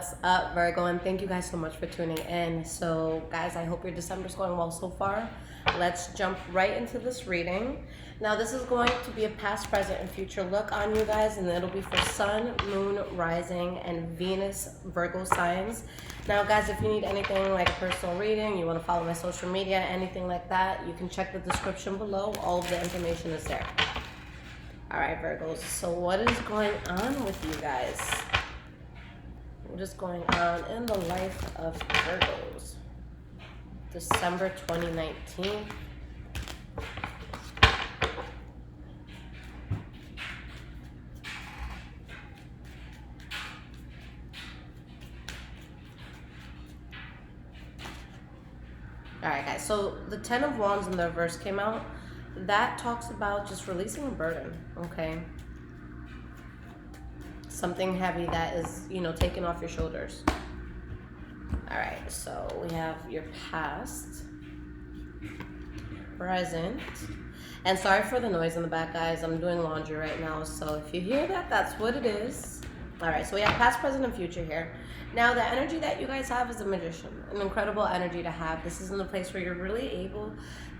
What's up, Virgo? And thank you guys so much for tuning in. So, guys, I hope your December's going well so far. Let's jump right into this reading. Now, this is going to be a past, present, and future look on you guys, and it'll be for Sun, Moon, Rising, and Venus Virgo signs. Now, guys, if you need anything like a personal reading, you want to follow my social media, anything like that, you can check the description below. All of the information is there. All right, Virgos. So, what is going on with you guys? What is going on in the life of Virgos? December 2019. Alright, guys, so the Ten of Wands in the reverse came out. That talks about just releasing a burden, okay? Something heavy that is, taken off your shoulders. Alright, so we have your past, present, and sorry for the noise in the back, guys. I'm doing laundry right now, so if you hear that, that's what it is. Alright, so we have past, present, and future here. Now, the energy that you guys have is a magician, an incredible energy to have. This is in a place where you're really able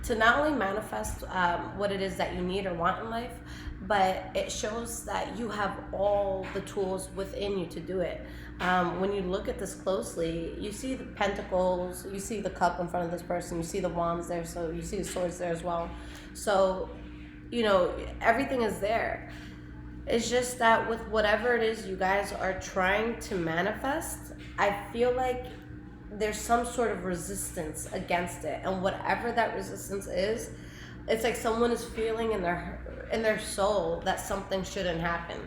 to not only manifest what it is that you need or want in life, but it shows that you have all the tools within you to do it. When you look at this closely, you see the pentacles, you see the cup in front of this person, you see the wands there, so you see the swords there as well. So, everything is there. It's just that with whatever it is you guys are trying to manifest, I feel like there's some sort of resistance against it. And whatever that resistance is, it's like someone is feeling in their soul that something shouldn't happen.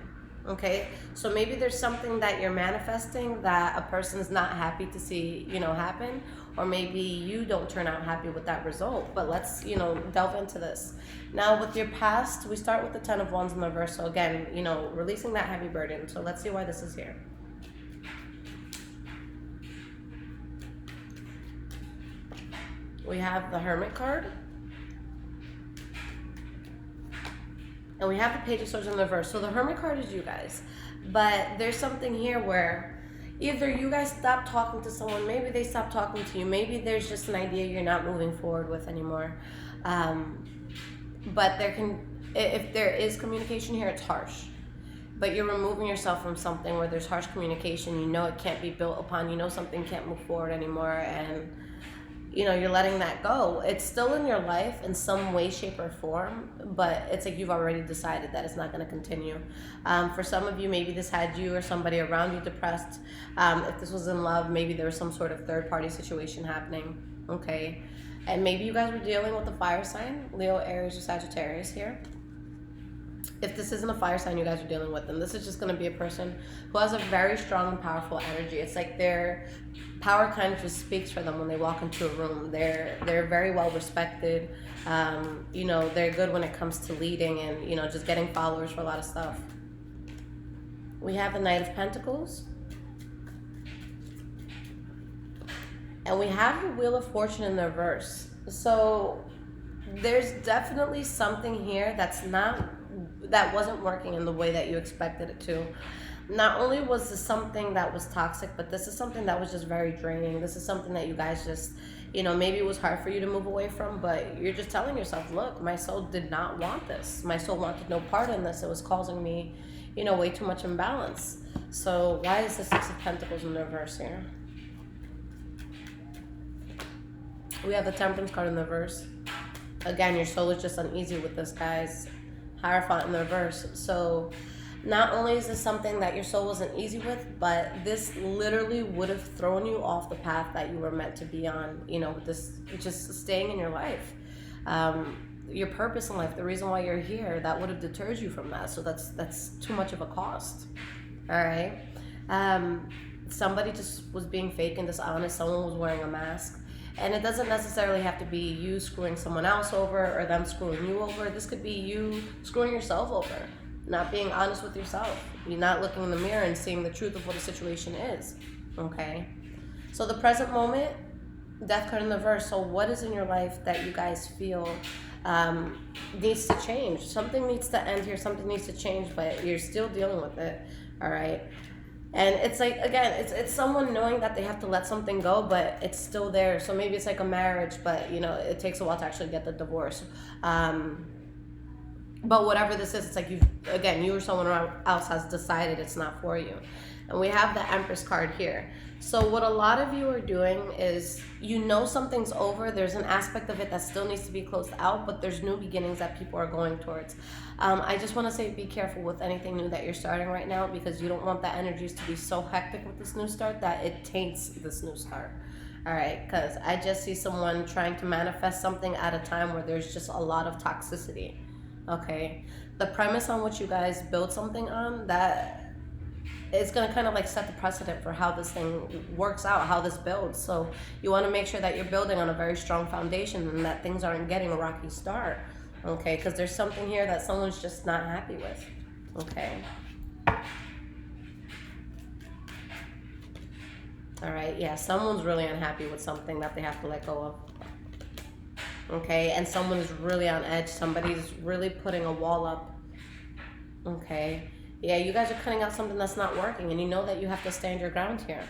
Okay? So maybe there's something that you're manifesting that a person is not happy to see, happen. Or maybe you don't turn out happy with that result. But let's, delve into this. Now, with your past, we start with the Ten of Wands in the reverse. So again, releasing that heavy burden. So let's see why this is here. We have the Hermit card. And we have the Page of Swords in the reverse. So the Hermit card is you guys. But there's something here where either you guys stop talking to someone, maybe they stop talking to you, maybe there's just an idea you're not moving forward with anymore. But if there is communication here, it's harsh. But you're removing yourself from something where there's harsh communication. It can't be built upon. Something can't move forward anymore. And, you're letting that go. It's still in your life in some way, shape, or form. But it's like you've already decided that it's not going to continue. For some of you, maybe this had you or somebody around you depressed. If this was in love, maybe there was some sort of third-party situation happening. Okay? And maybe you guys were dealing with a fire sign, Leo, Aries, or Sagittarius here. If this isn't a fire sign you guys are dealing with, then this is just going to be a person who has a very strong and powerful energy. It's like their power kind of just speaks for them when they walk into a room. They're very well respected. They're good when it comes to leading and, just getting followers for a lot of stuff. We have the Knight of Pentacles. And we have the Wheel of Fortune in the reverse. So there's definitely something here that wasn't working in the way that you expected it to. Not only was this something that was toxic, but this is something that was just very draining. This is something that you guys just, maybe it was hard for you to move away from, but you're just telling yourself, look, my soul did not want this. My soul wanted no part in this. It was causing me, way too much imbalance. So why is the Six of Pentacles in the reverse here? We have the Temperance card in the reverse. Again, your soul is just uneasy with this, guys. Hierophant in the reverse. So not only is this something that your soul wasn't easy with, but this literally would have thrown you off the path that you were meant to be on, with this just staying in your life. Your purpose in life, the reason why you're here, that would have deterred you from that. So that's too much of a cost. All right. Somebody just was being fake and dishonest. Someone was wearing a mask. And it doesn't necessarily have to be you screwing someone else over or them screwing you over. This could be you screwing yourself over, not being honest with yourself. You're not looking in the mirror and seeing the truth of what a situation is, okay? So the present moment, Death card in the reverse. So what is in your life that you guys feel needs to change? Something needs to end here. Something needs to change, but you're still dealing with it, all right? And it's like, again, it's someone knowing that they have to let something go, but it's still there. So maybe it's like a marriage, but you know, it takes a while to actually get the divorce. But whatever this is, it's like you or someone else has decided it's not for you. And we have the Empress card here. So what a lot of you are doing is, you know, something's over. There's an aspect of it that still needs to be closed out, but there's new beginnings that people are going towards. I just want to say, be careful with anything new that you're starting right now, because you don't want the energies to be so hectic with this new start that it taints this new start. All right, because I just see someone trying to manifest something at a time where there's just a lot of toxicity. Okay, the premise on which you guys build something on, that it's going to kind of like set the precedent for how this thing works out, how this builds. So you want to make sure that you're building on a very strong foundation and that things aren't getting a rocky start. Okay, because there's something here that someone's just not happy with. Okay. All right, yeah, someone's really unhappy with something that they have to let go of. Okay, and someone is really on edge. Somebody's really putting a wall up. Okay. Yeah, you guys are cutting out something that's not working, and you know that you have to stand your ground here.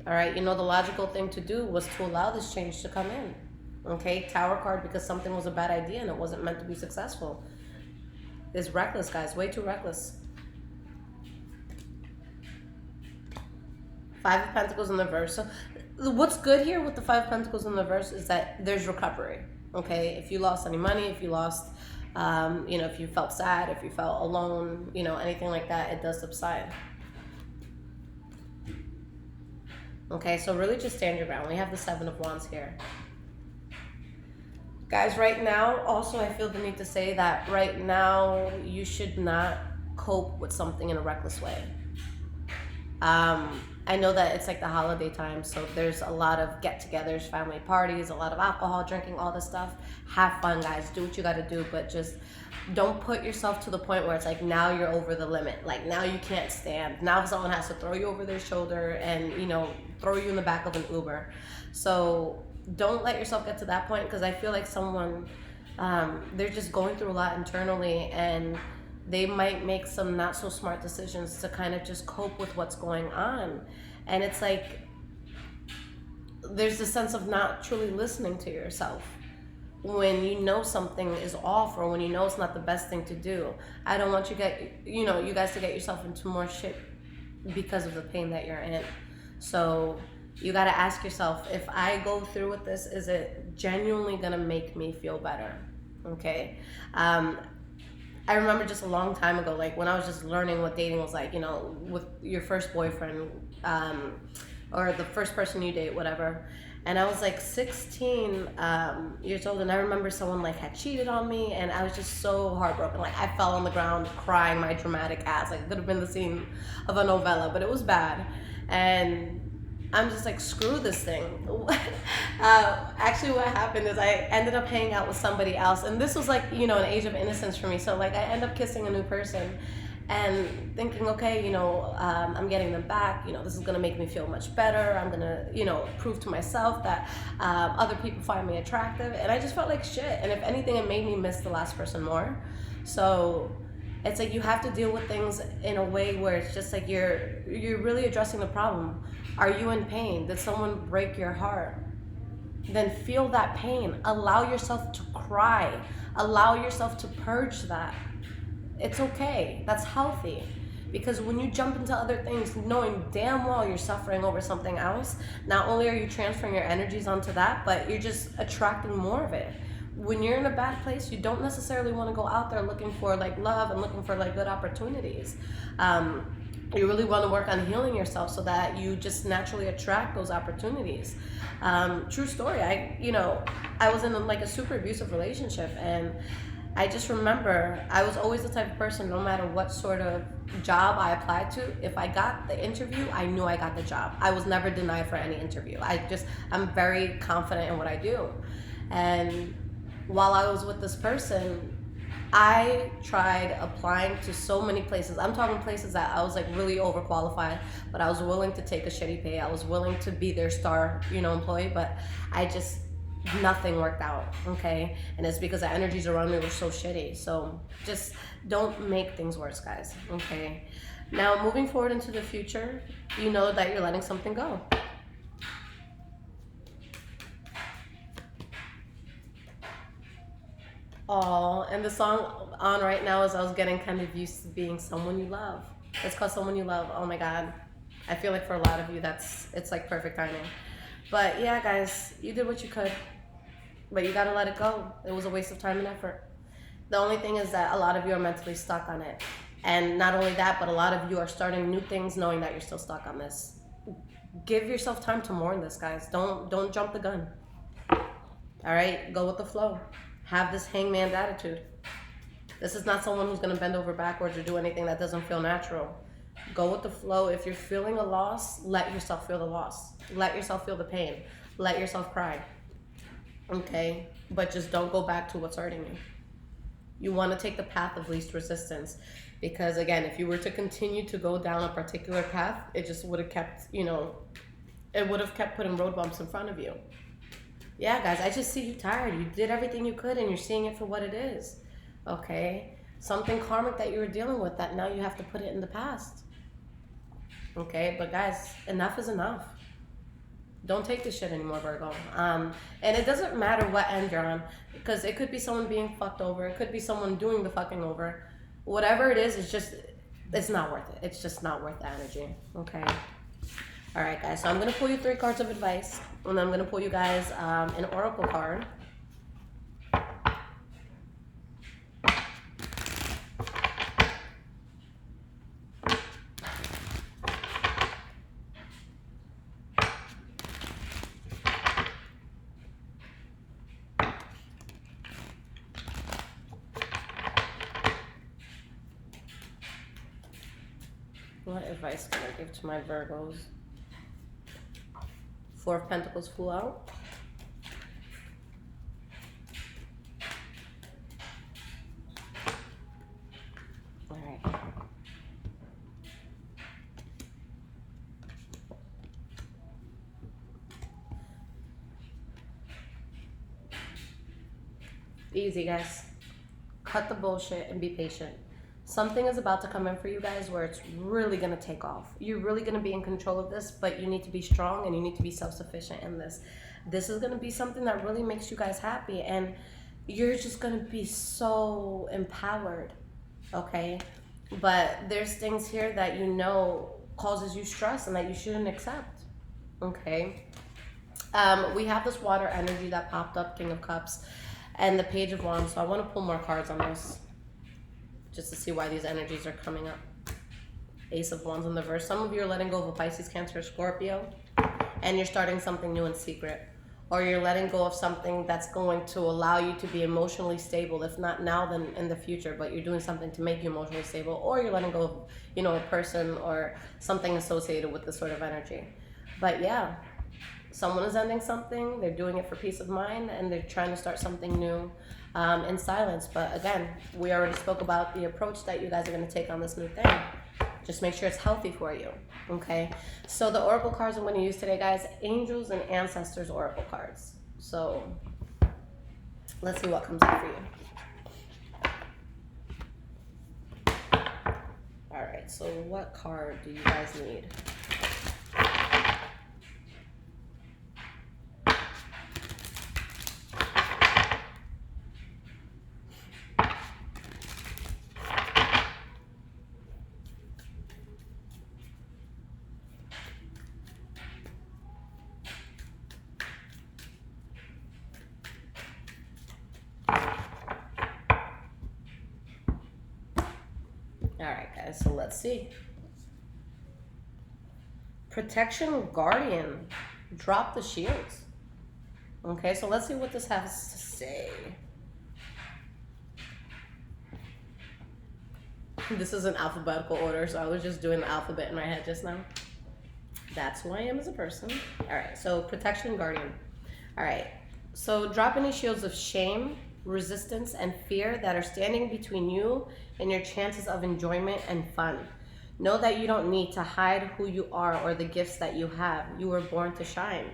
All right, you know the logical thing to do was to allow this change to come in. Okay, Tower card, because something was a bad idea and it wasn't meant to be successful. It's reckless, guys, way too reckless. Five of Pentacles in the reverse. So what's good here with the Five of Pentacles in the reverse is that there's recovery. Okay, if you lost any money, if you lost, you know, if you felt sad, if you felt alone, you know, anything like that, it does subside. Okay, so really just stand your ground. We have the Seven of Wands here. Guys, right now, also I feel the need to say that right now you should not cope with something in a reckless way. I know that it's like the holiday time, so there's a lot of get-togethers, family parties, a lot of alcohol, drinking, all this stuff. Have fun, guys. Do what you got to do, but just don't put yourself to the point where it's like now you're over the limit. Like now you can't stand. Now someone has to throw you over their shoulder and, you know, throw you in the back of an Uber. So don't let yourself get to that point, because I feel like someone, they're just going through a lot internally, and they might make some not so smart decisions to kind of just cope with what's going on. And it's like, there's a sense of not truly listening to yourself when you know something is off, or when you know it's not the best thing to do. I don't want you guys to get yourself into more shit because of the pain that you're in. So you got to ask yourself, if I go through with this, is it genuinely going to make me feel better? Okay. I remember just a long time ago, like when I was just learning what dating was like, you know, with your first boyfriend, or the first person you date, whatever. And I was like 16 years old, and I remember someone like had cheated on me, and I was just so heartbroken. Like I fell on the ground crying my dramatic ass. Like it could have been the scene of a novella, but it was bad. And I'm just like, screw this thing. Actually, what happened is I ended up hanging out with somebody else. And this was like, you know, an age of innocence for me. So like I end up kissing a new person and thinking, okay, you know, I'm getting them back. You know, this is going to make me feel much better. I'm going to, you know, prove to myself that other people find me attractive. And I just felt like shit. And if anything, it made me miss the last person more. So it's like you have to deal with things in a way where it's just like you're really addressing the problem. Are you in pain? Did someone break your heart? Then feel that pain. Allow yourself to cry. Allow yourself to purge that. It's okay. That's healthy. Because when you jump into other things, knowing damn well you're suffering over something else, not only are you transferring your energies onto that, but you're just attracting more of it. When you're in a bad place, you don't necessarily want to go out there looking for like love and looking for like good opportunities. You really want to work on healing yourself so that you just naturally attract those opportunities. True story. I was in like a super abusive relationship, and I just remember I was always the type of person, no matter what sort of job I applied to, if I got the interview, I knew I got the job. I was never denied for any interview. I'm very confident in what I do. And while I was with this person, I tried applying to so many places. I'm talking places that I was like really overqualified, but I was willing to take a shitty pay. I was willing to be their star, employee, but nothing worked out, okay? And it's because the energies around me were so shitty. So just don't make things worse, guys, okay? Now, moving forward into the future, you know that you're letting something go. Oh, and the song on right now is I was getting kind of used to being someone you love. It's called Someone You Love. Oh my God. I feel like for a lot of you, it's like perfect timing. But yeah, guys, you did what you could, but you gotta let it go. It was a waste of time and effort. The only thing is that a lot of you are mentally stuck on it. And not only that, but a lot of you are starting new things knowing that you're still stuck on this. Give yourself time to mourn this, guys. Don't jump the gun. All right? Go with the flow. Have this hangman's attitude. This is not someone who's going to bend over backwards or do anything that doesn't feel natural. Go with the flow. If you're feeling a loss, let yourself feel the loss. Let yourself feel the pain. Let yourself cry. Okay? But just don't go back to what's hurting you. You want to take the path of least resistance. Because again, if you were to continue to go down a particular path, it just would have kept, it would have kept putting road bumps in front of you. Yeah, guys, I just see you tired. You did everything you could and you're seeing it for what it is. Okay? Something karmic that you were dealing with that now you have to put it in the past. Okay? But guys, enough is enough. Don't take this shit anymore, Virgo. And it doesn't matter what end you're on, because it could be someone being fucked over. It could be someone doing the fucking over. Whatever it is, it's not worth it. It's just not worth the energy. Okay? All right, guys. So I'm going to pull you 3 cards of advice, and I'm going to pull you guys an oracle card. What advice can I give to my Virgos? 4 of Pentacles flew out. All right. Easy, guys. Cut the bullshit and be patient. Something is about to come in for you guys where it's really going to take off. You're really going to be in control of this, but you need to be strong and you need to be self-sufficient in this. This is going to be something that really makes you guys happy, and you're just going to be so empowered, okay? But there's things here that causes you stress and that you shouldn't accept, okay? We have this water energy that popped up, King of Cups, and the Page of Wands, so I want to pull more cards on this, just to see why these energies are coming up. Ace of Wands in the reverse. Some of you are letting go of a Pisces, Cancer, Scorpio, and you're starting something new in secret. Or you're letting go of something that's going to allow you to be emotionally stable, if not now, then in the future, but you're doing something to make you emotionally stable. Or you're letting go of, a person or something associated with this sort of energy. But yeah, someone is ending something, they're doing it for peace of mind, and they're trying to start something new in silence. But again, we already spoke about the approach that you guys are going to take on this new thing. Just make sure it's healthy for you, okay? So the oracle cards I'm going to use today, guys, Angels and Ancestors oracle cards. So let's see what comes up for you. All right, so what card do you guys need? All right, guys, so let's see. Protection Guardian. Drop the shields. Okay, so let's see what this has to say. This is in alphabetical order, so I was just doing the alphabet in my head just now. That's who I am as a person. All right, so Protection Guardian. All right, so drop any shields of shame, resistance, and fear that are standing between you and your chances of enjoyment and fun. Know that you don't need to hide who you are or the gifts that you have. You were born to shine.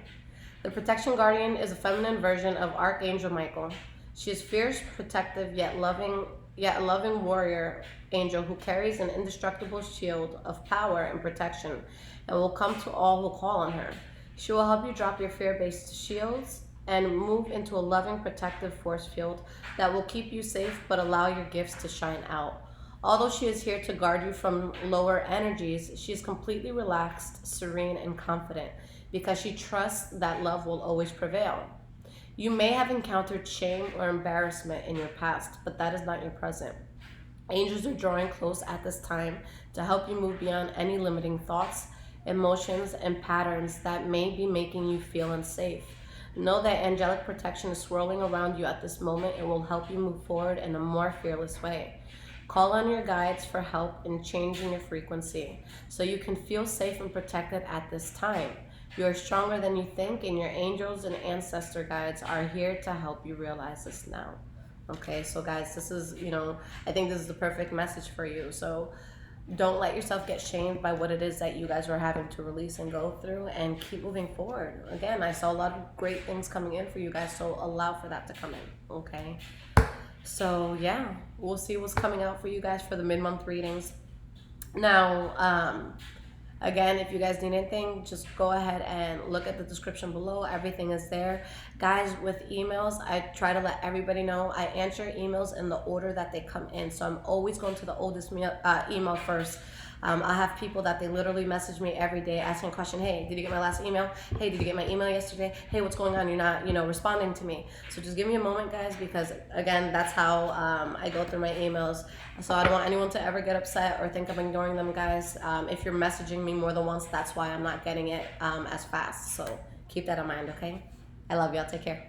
The Protection Guardian is a feminine version of Archangel Michael. She is fierce, protective, yet loving yet loving warrior angel who carries an indestructible shield of power and protection and will come to all who call on her. She will help you drop your fear-based shields and move into a loving protective force field that will keep you safe but allow your gifts to shine out. Although she is here to guard you from lower energies, she is completely relaxed, serene, and confident because she trusts that love will always prevail. You may have encountered shame or embarrassment in your past, but that is not your present. Angels are drawing close at this time to help you move beyond any limiting thoughts, emotions, and patterns that may be making you feel unsafe. Know that angelic protection is swirling around you at this moment and will help you move forward in a more fearless way. Call on your guides for help in changing your frequency so you can feel safe and protected at this time. You are stronger than you think, and your angels and ancestor guides are here to help you realize this now. Okay, so guys, this is, I think this is the perfect message for you. So don't let yourself get shamed by what it is that you guys are having to release and go through, and keep moving forward. Again, I saw a lot of great things coming in for you guys, so allow for that to come in, okay? So yeah, we'll see what's coming out for you guys for the mid-month readings. Now, again, if you guys need anything, just go ahead and look at the description below. Everything is there. Guys, with emails, I try to let everybody know I answer emails in the order that they come in. So I'm always going to the oldest email first. I have people that they literally message me every day asking a question. Hey, did you get my last email? Hey, did you get my email yesterday? Hey, what's going on? You're not, responding to me. So just give me a moment, guys, because again, that's how I go through my emails. So I don't want anyone to ever get upset or think I'm ignoring them, guys. If you're messaging me more than once, that's why I'm not getting it as fast. So keep that in mind, okay? I love y'all. Take care.